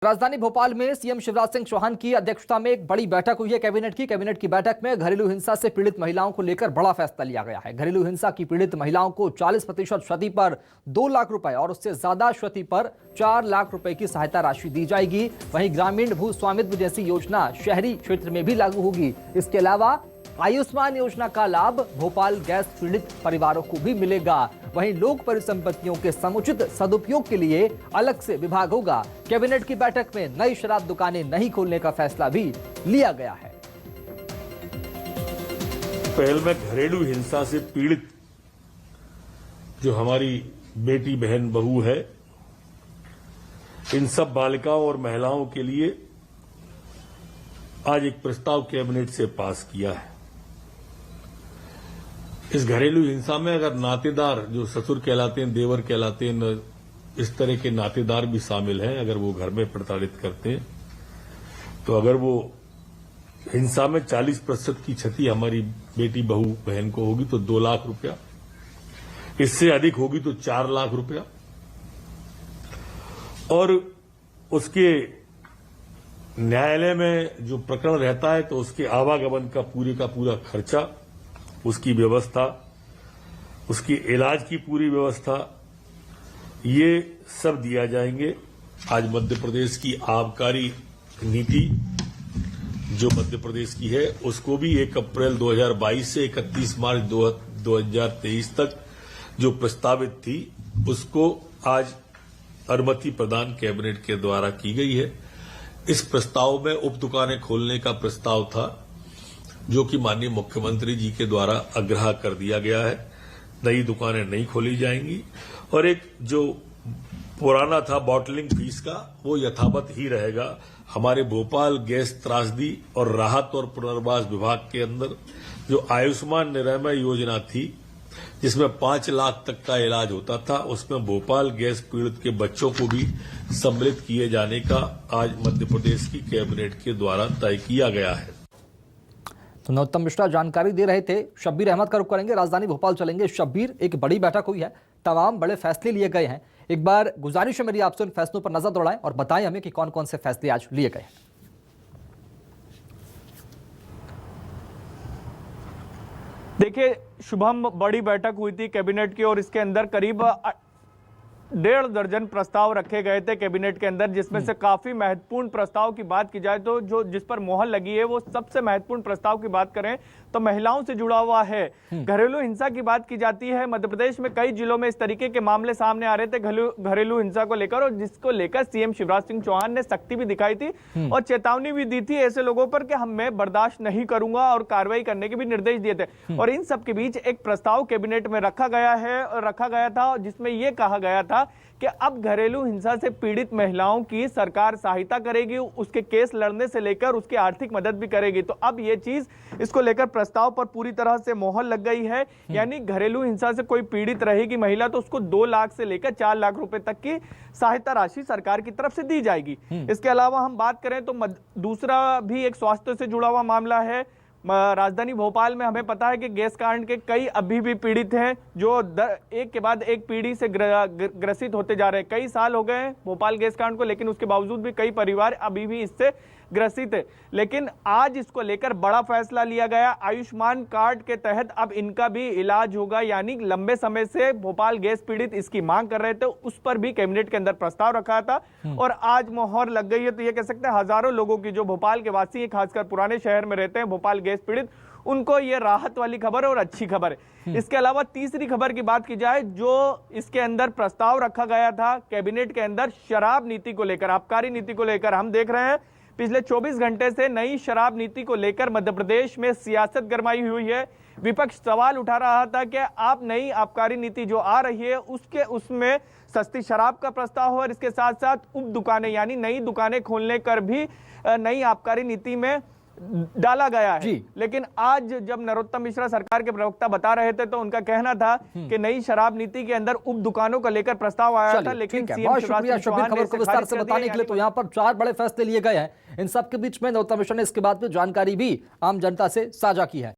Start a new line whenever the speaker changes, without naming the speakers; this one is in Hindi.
राजधानी भोपाल में सीएम शिवराज सिंह चौहान की अध्यक्षता में एक बड़ी बैठक हुई है कैबिनेट की बैठक में घरेलू हिंसा से पीड़ित महिलाओं को लेकर बड़ा फैसला लिया गया है। घरेलू हिंसा की पीड़ित महिलाओं को 40% क्षति पर 2 लाख रुपए और उससे ज्यादा क्षति पर 4 लाख रुपए की सहायता राशि दी जाएगी। वहीं ग्रामीण भू स्वामित्व जैसी योजना शहरी क्षेत्र में भी लागू होगी। इसके अलावा आयुष्मान योजना का लाभ भोपाल गैस पीड़ित परिवारों को भी मिलेगा। वहीं लोक परिसंपत्तियों के समुचित सदुपयोग के लिए अलग से विभाग होगा। कैबिनेट की बैठक में नई शराब दुकानें नहीं खोलने का फैसला भी लिया गया है।
पहल में घरेलू हिंसा से पीड़ित जो हमारी बेटी बहन बहू है, इन सब बालिकाओं और महिलाओं के लिए आज एक प्रस्ताव कैबिनेट से पास किया है। इस घरेलू हिंसा में अगर नातेदार जो ससुर कहलाते हैं, देवर कहलाते हैं, इस तरह के नातेदार भी शामिल हैं, अगर वो घर में प्रताड़ित करते हैं, तो अगर वो हिंसा में 40% की क्षति हमारी बेटी बहू बहन को होगी तो 2 लाख रुपया, इससे अधिक होगी तो 4 लाख रुपया, और उसके न्यायालय में जो प्रकरण रहता है तो उसके आवागमन का पूरा खर्चा, उसकी व्यवस्था, उसकी इलाज की पूरी व्यवस्था, ये सब दिया जाएंगे। आज मध्य प्रदेश की आबकारी नीति जो मध्य प्रदेश की है, उसको भी 1 अप्रैल 2022 से 31 मार्च 2023 तक जो प्रस्तावित थी, उसको आज अनुमति प्रदान कैबिनेट के द्वारा की गई है। इस प्रस्ताव में उप दुकानें खोलने का प्रस्ताव था, जो कि माननीय मुख्यमंत्री जी के द्वारा आग्रह कर दिया गया है। नई दुकानें नहीं खोली जाएंगी और एक जो पुराना था बॉटलिंग फीस का, वो यथावत ही रहेगा। हमारे भोपाल गैस त्रासदी और राहत और पुनर्वास विभाग के अंदर जो आयुष्मान निरामय योजना थी, जिसमें 5 लाख तक का इलाज होता था, उसमें भोपाल गैस पीड़ित के बच्चों को भी सम्मिलित किए जाने का आज मध्य प्रदेश की कैबिनेट के द्वारा तय किया गया है।
तो नरोत्तम मिश्रा जानकारी दे रहे थे। शब्बीर अहमद का रुख करेंगे, राजधानी भोपाल चलेंगे। शब्बीर, एक बड़ी बैठक हुई है, तमाम बड़े फैसले लिए गए हैं। एक बार गुजारिश है मेरी आपसे उन फैसलों पर नजर दौड़ाएं और बताएं हमें कि कौन कौन से फैसले आज लिए गए हैं।
देखिए शुभम, बड़ी बैठक हुई थी कैबिनेट की और इसके अंदर करीब 1.5 दर्जन प्रस्ताव रखे गए थे कैबिनेट के अंदर, जिसमें से काफी महत्वपूर्ण प्रस्ताव की बात की जाए तो जिस पर मोहर लगी है, वो सबसे महत्वपूर्ण प्रस्ताव की बात करें तो महिलाओं से जुड़ा हुआ है। घरेलू हिंसा की बात की जाती है। मध्य प्रदेश में कई जिलों में इस तरीके के मामले सामने आ रहे थे घरेलू हिंसा को लेकर, और जिसको लेकर सीएम शिवराज सिंह चौहान ने सख्ती भी दिखाई थी और चेतावनी भी दी थी ऐसे लोगों पर कि मैं बर्दाश्त नहीं करूंगा, और कार्रवाई करने के भी निर्देश दिए थे। और इन सब के बीच एक प्रस्ताव कैबिनेट में रखा गया था, जिसमें यह कहा गया था कि अब घरेलू हिंसा से पीड़ित महिलाओं की सरकार सहायता करेगी, उसके केस लड़ने से लेकर उसकी आर्थिक मदद भी करेगी। तो अब ये चीज, इसको लेकर प्रस्ताव पर पूरी तरह से मोहर लग गई है। यानी घरेलू हिंसा से कोई पीड़ित रहेगी महिला तो उसको 2 लाख से लेकर 4 लाख रुपए तक की सहायता राशि सरकार की तरफ से दी जाएगी। इसके अलावा हम बात करें तो दूसरा भी एक स्वास्थ्य से जुड़ा हुआ मामला है। राजधानी भोपाल में हमें पता है कि गैस कांड के कई अभी भी पीड़ित हैं, जो एक के बाद एक पीढ़ी से ग्रसित होते जा रहे हैं। कई साल हो गए हैं भोपाल गैस कांड को, लेकिन उसके बावजूद भी कई परिवार अभी भी इससे ग्रसित है। लेकिन आज इसको लेकर बड़ा फैसला लिया गया। आयुष्मान कार्ड के तहत अब इनका भी इलाज होगा। यानी लंबे समय से भोपाल गैस पीड़ित इसकी मांग कर रहे थे, उस पर भी कैबिनेट के अंदर प्रस्ताव रखा था और आज मोहर लग गई है। तो ये कह सकते हैं हजारों लोगों की, जो भोपाल के वासी हैं, खासकर पुराने शहर में रहते हैं भोपाल गैस पीड़ित, उनको ये राहत वाली खबर है और अच्छी खबर है। इसके अलावा तीसरी खबर की बात की जाए, जो इसके अंदर प्रस्ताव रखा गया था कैबिनेट के अंदर शराब नीति को लेकर, आबकारी नीति को लेकर, हम देख रहे हैं पिछले 24 घंटे से नई शराब नीति को लेकर मध्य प्रदेश में सियासत गरमाई हुई है। विपक्ष सवाल उठा रहा था कि आप नई आबकारी नीति जो आ रही है उसमें सस्ती शराब का प्रस्ताव हो और इसके साथ साथ उप दुकानें यानी नई दुकानें खोलने कर भी नई आबकारी नीति में डाला गया है। लेकिन आज जब नरोत्तम मिश्रा सरकार के प्रवक्ता बता रहे थे तो उनका कहना था कि नई शराब नीति के अंदर उप दुकानों को लेकर प्रस्ताव आया था, लेकिन
बहुत शुक्रिया शब्बीर खबर को विस्तार से बताने के लिए। तो यहाँ पर 4 बड़े फैसले लिए गए हैं। इन सब के बीच में नरोत्तम मिश्रा ने इसके बाद में जानकारी भी आम जनता से साझा की है।